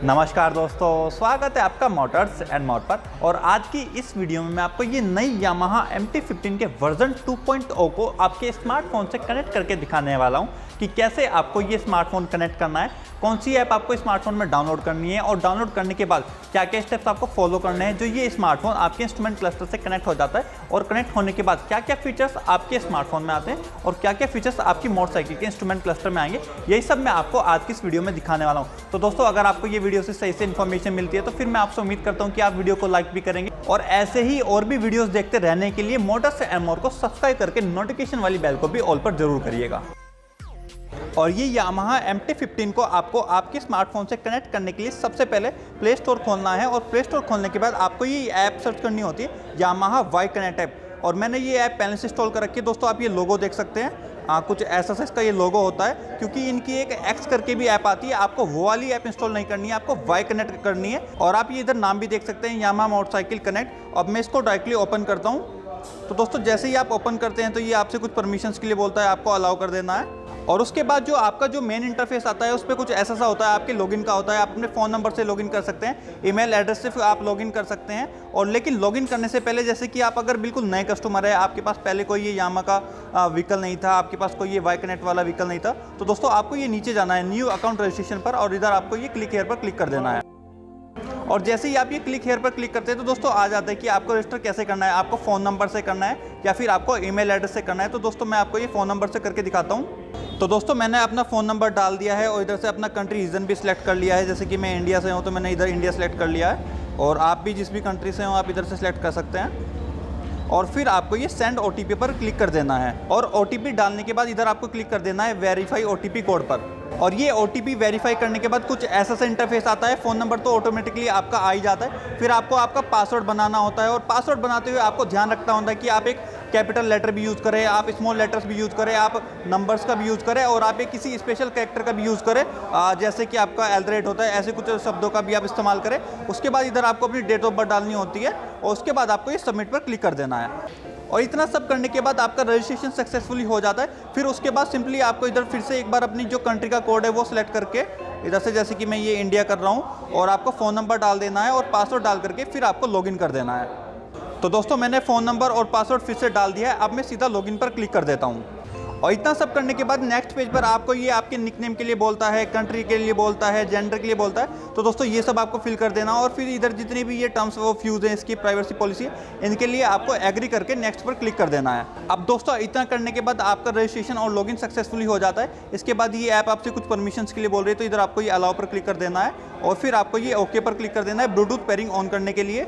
नमस्कार दोस्तों, स्वागत है आपका मोटर्स एंड मोड पर। और आज की इस वीडियो में मैं आपको ये नई यामाहा MT-15 के वर्जन 2.0 को आपके स्मार्टफोन से कनेक्ट करके दिखाने वाला हूँ कि कैसे आपको ये स्मार्टफोन कनेक्ट करना है, कौन सी ऐप आपको स्मार्टफोन में डाउनलोड करनी है और डाउनलोड करने के बाद क्या क्या स्टेप्स आपको फॉलो करने हैं जो ये स्मार्टफोन आपके इंस्ट्रूमेंट क्लस्टर से कनेक्ट हो जाता है, और कनेक्ट होने के बाद क्या क्या फीचर्स आपके स्मार्टफोन में आते हैं और क्या क्या फीचर्स आपकी मोटरसाइकिल के इंस्ट्रूमेंट क्लस्टर में आएंगे। यही सब मैं आपको आज की इस वीडियो में दिखाने वाला हूँ। तो दोस्तों, अगर आपको ये वीडियो से सही से इन्फॉर्मेशन मिलती है तो फिर मैं आपसे उम्मीद करता हूँ कि आप वीडियो को लाइक भी करेंगे और ऐसे ही और भी वीडियोस देखते रहने के लिए मोटर्स एंड मोर को सब्सक्राइब करके नोटिफिकेशन वाली बेल को भी ऑल पर जरूर करिएगा। और ये यामाहा MT-15 को आपको आपके स्मार्टफोन से कनेक्ट करने के लिए सबसे पहले प्ले स्टोर खोलना है, और प्ले स्टोर खोलने के बाद आपको ये ऐप सर्च करनी होती है, यामाहा वाई कनेक्ट ऐप। और मैंने ये ऐप पहले से इंस्टॉल कर रखी है। दोस्तों, आप ये लोगो देख सकते हैं, कुछ ऐसा इसका ये लोगो होता है, क्योंकि इनकी एक एक्स करके भी ऐप आती है। आपको वो वाली ऐप इंस्टॉल नहीं करनी है, आपको वाई कनेक्ट करनी है। और आप ये इधर नाम भी देख सकते हैं, यामाहा मोटरसाइकिल कनेक्ट। अब मैं इसको डायरेक्टली ओपन करता हूँ। तो दोस्तों, जैसे ही आप ओपन करते हैं तो ये आपसे कुछ परमिशंस के लिए बोलता है, आपको अलाउ कर देना है। और उसके बाद जो आपका जो मेन इंटरफेस आता है उस पर कुछ ऐसा होता है, आपके लॉगिन का होता है। आप अपने फ़ोन नंबर से लॉगिन कर सकते हैं, ईमेल एड्रेस से आप लॉगिन कर सकते हैं। और लेकिन लॉगिन करने से पहले, जैसे कि आप अगर बिल्कुल नए कस्टमर है, आपके पास पहले कोई ये यामाहा का व्हीकल नहीं था, आपके पास कोई ये वाई कनेक्ट वाला व्हीकल नहीं था, तो दोस्तों आपको ये नीचे जाना है न्यू अकाउंट रजिस्ट्रेशन पर, और इधर आपको ये क्लिक हेयर पर क्लिक कर देना है। और जैसे ही आप ये क्लिक हेयर पर क्लिक करते हैं तो दोस्तों आ जाता है कि आपको रजिस्टर कैसे करना है, आपको फ़ोन नंबर से करना है या फिर आपको ईमेल एड्रेस से करना है। तो दोस्तों, मैं आपको ये फ़ोन नंबर से करके दिखाता हूँ। तो दोस्तों, मैंने अपना फ़ोन नंबर डाल दिया है और इधर से अपना कंट्री रीजन भी सिलेक्ट कर लिया है। जैसे कि मैं इंडिया से हूँ तो मैंने इधर इंडिया सेलेक्ट कर लिया है, और आप भी जिस भी कंट्री से हो आप इधर से सिलेक्ट कर सकते हैं। और फिर आपको ये सेंड OTP पर क्लिक कर देना है, और OTP डालने के बाद इधर आपको क्लिक कर देना है वेरीफाई OTP कोड पर। और ये OTP वेरीफाई करने के बाद कुछ ऐसा सा इंटरफेस आता है। फ़ोन नंबर तो ऑटोमेटिकली आपका आ ही जाता है, फिर आपको आपका पासवर्ड बनाना होता है। और पासवर्ड बनाते हुए आपको ध्यान रखना होता है कि आप एक कैपिटल लेटर भी यूज़ करें, आप स्मॉल लेटर्स भी यूज़ करें, आप नंबर्स का भी यूज़ करें, और आप एक किसी स्पेशल कैरेक्टर का भी यूज़ करें, जैसे कि आपका एल्ड्रेट होता है, ऐसे कुछ शब्दों का भी आप इस्तेमाल करें। उसके बाद इधर आपको अपनी डेट ऑफ बर्थ डालनी होती है, और उसके बाद आपको ये सबमिट पर क्लिक कर देना है। और इतना सब करने के बाद आपका रजिस्ट्रेशन सक्सेसफुली हो जाता है। फिर उसके बाद सिंपली आपको इधर फिर से एक बार अपनी जो कंट्री का कोड है वो सिलेक्ट करके इधर से, जैसे कि मैं ये इंडिया कर रहा हूँ, और आपको फ़ोन नंबर डाल देना है और पासवर्ड डाल करके फिर आपको लॉगिन कर देना है। तो दोस्तों, मैंने फ़ोन नंबर और पासवर्ड फिर से डाल दिया है। अब मैं सीधा लॉगिन पर क्लिक कर देता हूँ। और इतना सब करने के बाद नेक्स्ट पेज पर आपको ये आपके निकनेम के लिए बोलता है, कंट्री के लिए बोलता है, जेंडर के लिए बोलता है। तो दोस्तों, ये सब आपको फिल कर देना, और फिर इधर जितनी भी ये टर्म्स वो फ्यूज हैं, इसकी प्राइवेसी पॉलिसी, इनके लिए आपको एग्री करके नेक्स्ट पर क्लिक कर देना है। अब दोस्तों, इतना करने के बाद आपका रजिस्ट्रेशन और लॉगिन सक्सेसफुली हो जाता है। इसके बाद ये ऐप आपसे कुछ परमिशंस के लिए बोल रही है, तो इधर आपको ये अलाउ पर क्लिक कर देना है, और फिर आपको ये ओके पर क्लिक कर देना है ब्लूटूथ पेयरिंग ऑन करने के लिए।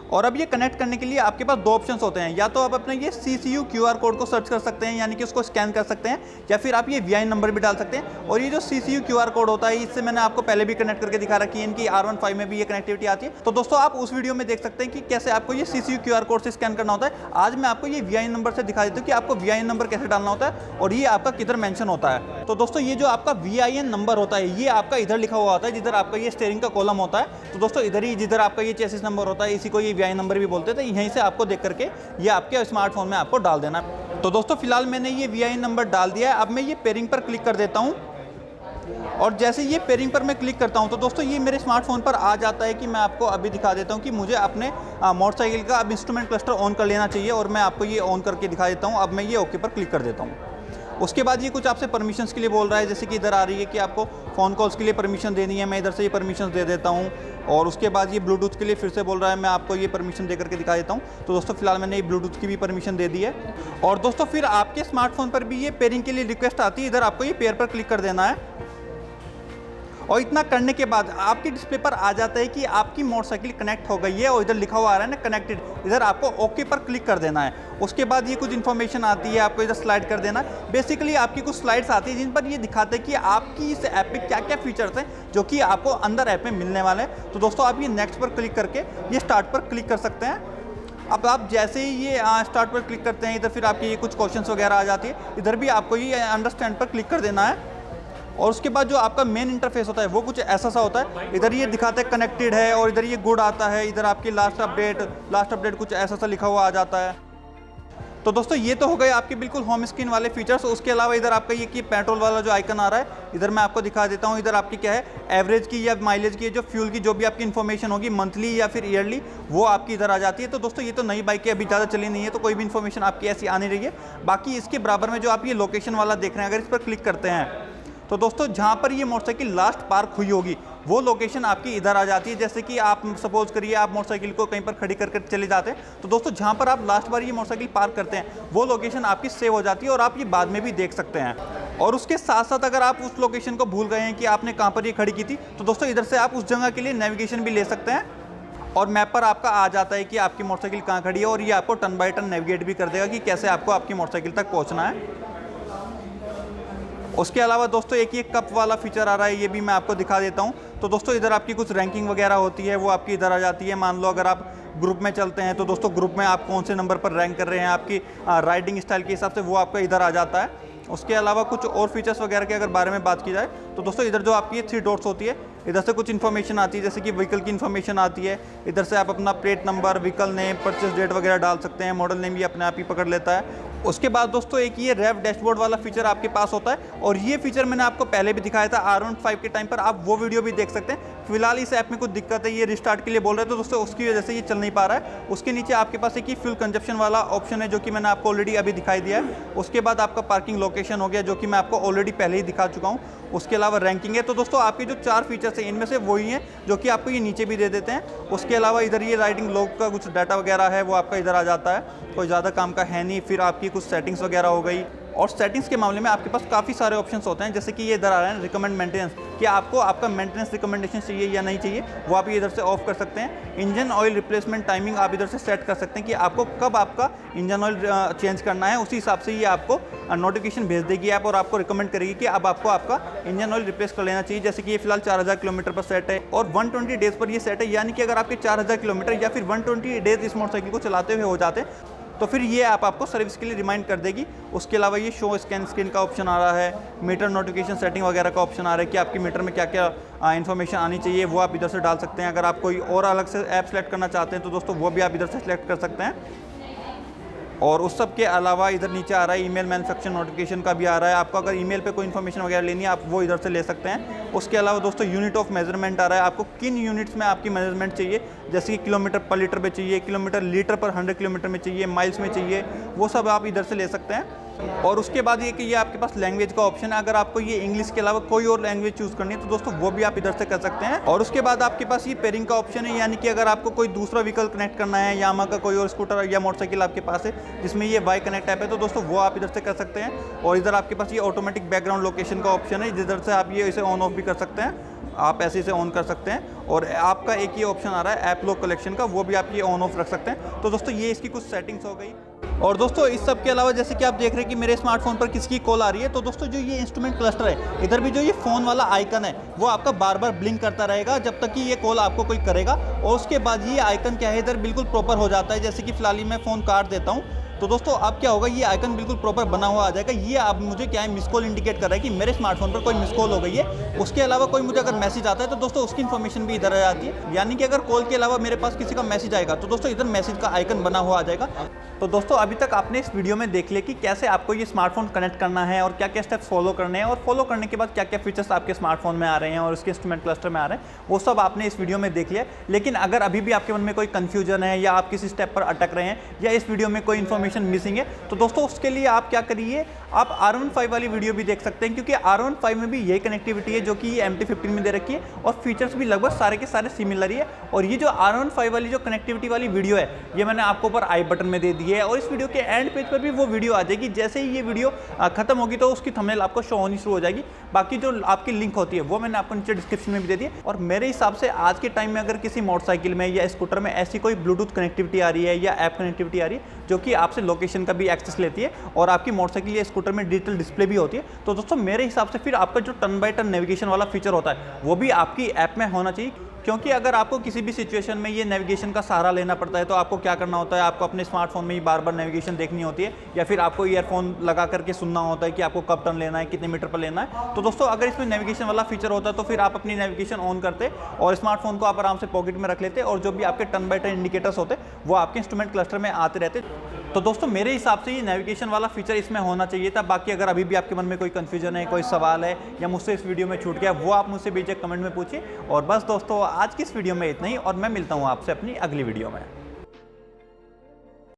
और अब ये कनेक्ट करने के लिए आपके पास दो ऑप्शंस होते हैं, या तो आप अपने ये CCU QR कोड को सर्च कर सकते हैं, यानी कि उसको स्कैन कर सकते हैं, या फिर आप ये VIN नंबर भी डाल सकते हैं। और ये जो CCU QR कोड होता है, इससे मैंने आपको पहले भी कनेक्ट करके दिखा रखी है, इनकी R15 में भी ये कनेक्टिविटी आती है। तो दोस्तों, आप उस वीडियो में देख सकते हैं कि कैसे आपको ये CCU QR कोड से स्कैन करना होता है। आज मैं आपको ये VIN नंबर से दिखा देता हूँ कि आपको VIN नंबर कैसे डालना होता है और ये आपका किधर मेंशन होता है। तो दोस्तों, ये जो आपका VIN नंबर होता है ये आपका इधर लिखा हुआ होता है, जिधर आपका ये स्टीयरिंग का कॉलम होता है। तो दोस्तों, इधर ही जिधर आपका ये चेसिस नंबर होता है, इसी को ये VIN नंबर भी बोलते हैं। तो यहीं से आपको देख करके ये आपके स्मार्टफोन में आपको डाल देना। तो दोस्तों, फिलहाल मैंने ये VIN नंबर डाल दिया है। अब मैं ये पेयरिंग पर क्लिक कर देता हूँ, और जैसे ये पेयरिंग पर मैं क्लिक करता हूँ तो दोस्तों ये मेरे स्मार्टफोन पर आ जाता है कि मैं आपको अभी दिखा देता हूँ कि मुझे अपने मोटरसाइकिल का अब इंस्ट्रूमेंट क्लस्टर ऑन कर लेना चाहिए, और मैं आपको ये ऑन करके दिखा देता हूँ। अब मैं ये ओके पर क्लिक कर देता हूँ। उसके बाद ये कुछ आपसे परमिशंस के लिए बोल रहा है, जैसे कि इधर आ रही है कि आपको फ़ोन कॉल्स के लिए परमिशन देनी है। मैं इधर से ये परमिशन दे देता हूँ, और उसके बाद ये ब्लूटूथ के लिए फिर से बोल रहा है, मैं आपको ये परमिशन दे करके दिखा देता हूँ। तो दोस्तों, फिलहाल मैंने ये ब्लूटूथ की भी परमिशन दे दी है। और दोस्तों, फिर आपके स्मार्टफोन पर भी ये पेयरिंग के लिए रिक्वेस्ट आती है, इधर आपको ये पेयर पर क्लिक कर देना है। और इतना करने के बाद आपकी डिस्प्ले पर आ जाता है कि आपकी मोटरसाइकिल कनेक्ट हो गई है, और इधर लिखा हुआ आ रहा है ना कनेक्टेड, इधर आपको ओके पर क्लिक कर देना है। उसके बाद ये कुछ इन्फॉर्मेशन आती है, आपको इधर स्लाइड कर देना। बेसिकली आपकी कुछ स्लाइड्स आती है जिन पर ये दिखाते हैं कि आपकी इस ऐप में क्या क्या फीचर्स हैं जो कि आपको अंदर ऐप में मिलने वाले हैं। तो दोस्तों, आप ये नेक्स्ट पर क्लिक करके ये स्टार्ट पर क्लिक कर सकते हैं। अब आप जैसे ही ये स्टार्ट पर क्लिक करते हैं, इधर फिर आपके ये कुछ क्वेश्चंस वगैरह आ जाती है, इधर भी आपको ये अंडरस्टैंड पर क्लिक कर देना है। और उसके बाद जो आपका मेन इंटरफेस होता है वो कुछ ऐसा सा होता है, इधर ये दिखाते हैं कनेक्टेड है, और इधर ये गुड आता है, इधर आपकी लास्ट अपडेट कुछ ऐसा सा लिखा हुआ आ जाता है। तो दोस्तों ये तो हो गए आपके बिल्कुल होम स्क्रीन वाले फीचर्स। उसके अलावा इधर आपका ये कि पेट्रोल वाला जो आइकन आ रहा है, इधर मैं आपको दिखा देता हूँ। इधर आपकी क्या है, एवरेज की या माइलेज की जो फ्यूल की जो भी आपकी इन्फॉर्मेशन होगी मंथली या फिर ईयरली, वो आपकी इधर आ जाती है। तो दोस्तों ये तो नई बाइक है, अभी ज़्यादा चली नहीं है, तो कोई भी इन्फॉर्मेशन आपकी ऐसी आ नहीं रही है। बाकी इसके बराबर में जो आप ये लोकेशन वाला देख रहे हैं, अगर इस पर क्लिक करते हैं तो दोस्तों जहाँ पर ये मोटरसाइकिल लास्ट पार्क हुई होगी वो लोकेशन आपकी इधर आ जाती है। जैसे कि आप सपोज करिए आप मोटरसाइकिल को कहीं पर खड़ी करके चले जाते हैं, तो दोस्तों जहाँ पर आप लास्ट बार ये मोटरसाइकिल पार्क करते हैं वो लोकेशन आपकी सेव हो जाती है और आप ये बाद में भी देख सकते हैं। और उसके साथ साथ अगर आप उस लोकेशन को भूल गए हैं कि आपने कहाँ पर ये खड़ी की थी, तो दोस्तों इधर से आप उस जगह के लिए नेविगेशन भी ले सकते हैं और मैप पर आपका आ जाता है कि आपकी मोटरसाइकिल कहाँ खड़ी है और ये आपको टर्न बाय टर्न नेविगेट भी कर देगा कि कैसे आपको आपकी मोटरसाइकिल तक पहुँचना है। उसके अलावा दोस्तों एक ये कप वाला फीचर आ रहा है, ये भी मैं आपको दिखा देता हूँ। तो दोस्तों इधर आपकी कुछ रैंकिंग वगैरह होती है, वो आपकी इधर आ जाती है। मान लो अगर आप ग्रुप में चलते हैं तो दोस्तों ग्रुप में आप कौन से नंबर पर रैंक कर रहे हैं, आपकी राइडिंग स्टाइल के हिसाब से वो आपका इधर आ जाता है। उसके अलावा कुछ और फीचर्स वगैरह के अगर बारे में बात की जाए तो दोस्तों इधर जो आपकी 3 डॉट्स होती है, इधर से कुछ इन्फॉर्मेशन आती है, जैसे कि व्हीकल की इन्फॉर्मेशन आती है। इधर से आप अपना plate number, vehicle name, purchase date वगैरह डाल सकते हैं। मॉडल नेम भी अपने आप ही पकड़ लेता है। उसके बाद दोस्तों एक ये रेव डैशबोर्ड वाला फीचर आपके पास होता है और ये फीचर मैंने आपको पहले भी दिखाया था R15 के टाइम पर, आप वो वीडियो भी देख सकते हैं। फिलहाल इस ऐप में कुछ दिक्कत है, ये रिस्टार्ट के लिए बोल रहे हैं, तो दोस्तों उसकी वजह से ये चल नहीं पा रहा है। उसके नीचे आपके पास एक ही फ्यूल कंजप्शन वाला ऑप्शन है जो कि मैंने आपको ऑलरेडी अभी दिखाई दिया है। उसके बाद आपका पार्किंग लोकेशन हो गया जो कि मैं आपको ऑलरेडी पहले ही दिखा चुका हूँ। उसके अलावा रैंकिंग है। तो दोस्तों आपके जो 4 फीचर्स हैं इनमें से वही हैं जो कि आपको ये नीचे भी दे देते हैं। उसके अलावा इधर ये राइडिंग लॉग का कुछ डाटा वगैरह है वो आपका इधर आ जाता है, कोई ज़्यादा काम का है नहीं। फिर आपकी कुछ सेटिंग्स वगैरह हो गई और सेटिंग्स के मामले में आपके पास काफ़ी सारे ऑप्शंस होते हैं, जैसे कि ये इधर आ रहा है रिकमेंड मेंटेनेंस, कि आपको आपका मेंटेनेंस रिकमेंडेशन चाहिए या नहीं चाहिए, वो आप इधर से ऑफ कर सकते हैं। इंजन ऑयल रिप्लेसमेंट टाइमिंग आप इधर से सेट कर सकते हैं कि आपको कब आपका इंजन ऑयल चेंज करना है, उसी हिसाब से ये आपको नोटिफिकेशन भेज देगी ऐप और आपको रिकमेंड करेगी कि अब आपको आपका इंजन ऑयल रिप्लेस कर लेना चाहिए। जैसे कि ये फिलहाल 4000 किलोमीटर पर सेट है और 120 डेज पर ये सेट है, यानी कि अगर आपके 4000 किलोमीटर या फिर 120 डेज इस मोटरसाइकिल को चलाते हुए हो जाते हैं तो फिर ये ऐप आपको सर्विस के लिए रिमाइंड कर देगी। उसके अलावा ये शो स्कैन स्क्रीन का ऑप्शन आ रहा है, मीटर नोटिफिकेशन सेटिंग वगैरह का ऑप्शन आ रहा है कि आपकी मीटर में क्या क्या इन्फॉर्मेशन आनी चाहिए वो आप इधर से डाल सकते हैं। अगर आप कोई और अलग से ऐप सेलेक्ट करना चाहते हैं तो दोस्तों वो भी आप इधर से सेलेक्ट कर सकते हैं। और उस सब के अलावा इधर नीचे आ रहा है ईमेल मैन्युफैक्चर नोटिफिकेशन का भी आ रहा है, आपको अगर ईमेल पे कोई इन्फॉर्मेशन वगैरह लेनी है आप वो इधर से ले सकते हैं। उसके अलावा दोस्तों यूनिट ऑफ मेजरमेंट आ रहा है, आपको किन यूनिट्स में आपकी मेजरमेंट चाहिए, जैसे कि किलोमीटर पर लीटर पे चाहिए, किलोमीटर लीटर पर 100 किलोमीटर में चाहिए, माइल्स में चाहिए, वो सब आप इधर से ले सकते हैं। और उसके बाद ये कि ये आपके पास लैंग्वेज का ऑप्शन है, अगर आपको ये इंग्लिश के अलावा कोई और लैंग्वेज चूज़ करनी है तो दोस्तों वो भी आप इधर से कर सकते हैं। और उसके बाद आपके पास ये पेयरिंग का ऑप्शन है, यानी कि अगर आपको कोई दूसरा व्हीकल कनेक्ट करना है, यामा का कोई और स्कूटर या मोटरसाइकिल आपके पास है जिसमें ये वाई कनेक्ट ऐप है, तो दोस्तों वो आप इधर से कर सकते हैं। और इधर आपके पास ये ऑटोमेटिक बैकग्राउंड लोकेशन का ऑप्शन है, जिधर से आप ये इसे ऑन ऑफ भी कर सकते हैं, आप ऐसे इसे ऑन कर सकते हैं। और आपका एक ही ऑप्शन आ रहा है ऐप लॉक कलेक्शन का, वो भी आप ये ऑन ऑफ रख सकते हैं। तो दोस्तों ये इसकी कुछ सेटिंग्स हो गई। और दोस्तों इस सब के अलावा जैसे कि आप देख रहे हैं कि मेरे स्मार्टफोन पर किसकी कॉल आ रही है, तो दोस्तों जो ये इंस्ट्रूमेंट क्लस्टर है, इधर भी जो ये फ़ोन वाला आइकन है वो आपका बार बार ब्लिंक करता रहेगा जब तक कि ये कॉल आपको कोई करेगा। और उसके बाद ये आइकन क्या है इधर बिल्कुल प्रॉपर हो जाता है। जैसे कि फिलहाल मैं फ़ोन काट देता हूँ तो दोस्तों अब क्या होगा, ये आइकन बिल्कुल प्रॉपर बना हुआ आ जाएगा। ये अब मुझे क्या है मिस कॉल इंडिकेट कर रहा है कि मेरे स्मार्टफोन पर कोई मिस कॉल हो गई है। उसके अलावा कोई मुझे अगर मैसेज आता है तो दोस्तों उसकी इन्फॉर्मेशन भी इधर आ जाती है, यानी कि अगर कॉल के अलावा मेरे पास किसी का मैसेज आएगा तो दोस्तों इधर मैसेज का आइकन बना हुआ आ जाएगा। तो दोस्तों अभी तक आपने इस वीडियो में देख लिया कि कैसे आपको ये स्मार्टफोन कनेक्ट करना है और क्या क्या स्टेप्स फॉलो करने हैं, और फॉलो करने के बाद क्या क्या फीचर्स आपके स्मार्टफोन में आ रहे हैं और उसके इंस्ट्रूमेंट क्लस्टर में आ रहे हैं, वो सब आपने इस वीडियो में देख लिया। लेकिन अगर अभी भी आपके मन में कोई कन्फ्यूजन है या आप किसी स्टेप पर अटक रहे हैं या इस वीडियो में कोई इन्फॉर्मेशन मिसिंग है, तो दोस्तों उसके लिए आप क्या करिए, आप R15 वाली वीडियो भी देख सकते हैं, क्योंकि R15 में भी यही कनेक्टिविटी है जो कि ये MT15 में दे रखी है और फीचर्स भी लगभग सारे के सारे सिमिलर ही है। और ये जो R15 वाली जो कनेक्टिविटी वाली वीडियो है ये मैंने आपको ऊपर आई बटन में दे दी है, और इस वीडियो के एंड पेज पर भी वो वीडियो आ जाएगी। जैसे ही ये वीडियो खत्म होगी तो उसकी थंबनेल आपको शो होनी शुरू हो जाएगी। बाकी जो आपकी लिंक होती है वो मैंने आपको नीचे डिस्क्रिप्शन में भी दे दी है। और मेरे हिसाब से आज के टाइम में अगर किसी मोटरसाइकिल में या स्कूटर में ऐसी कोई ब्लूटूथ कनेक्टिविटी आ रही है या ऐप कनेक्टिविटी आ रही है जो कि आपसे लोकेशन का भी एक्सेस लेती है और आपकी मोटरसाइकिल या स्कूटर में डिजिटल डिस्प्ले भी होती है, तो दोस्तों मेरे हिसाब से फिर आपका जो टर्न बाय टर्न नेविगेशन वाला फीचर होता है वो भी आपकी ऐप में होना चाहिए। क्योंकि अगर आपको किसी भी सिचुएशन में ये नेविगेशन का सहारा लेना पड़ता है तो आपको क्या करना होता है, आपको अपने स्मार्टफोन में ही बार बार नेविगेशन देखनी होती है या फिर आपको ईयरफोन लगा करके सुनना होता है कि आपको कब टर्न लेना है, कितने मीटर पर लेना है। तो दोस्तों अगर इसमें नेविगेशन वाला फीचर होता है तो फिर आप अपनी नेविगेशन ऑन करते और स्मार्टफोन को आप आराम से पॉकेट में रख लेते और जो भी आपके टर्न बाय टर्न इंडिकेटर्स होते वो आपके इंस्ट्रूमेंट क्लस्टर में आते रहते। तो दोस्तों मेरे हिसाब से ये नेविगेशन वाला फीचर इसमें होना चाहिए था। बाकी अगर अभी भी आपके मन में कोई कन्फ्यूजन है, कोई सवाल है या मुझसे इस वीडियो में छूट गया, वो आप मुझसे बेझिझक कमेंट में पूछिए। और बस दोस्तों आज की इस वीडियो में इतना ही, और मैं मिलता हूँ आपसे अपनी अगली वीडियो में।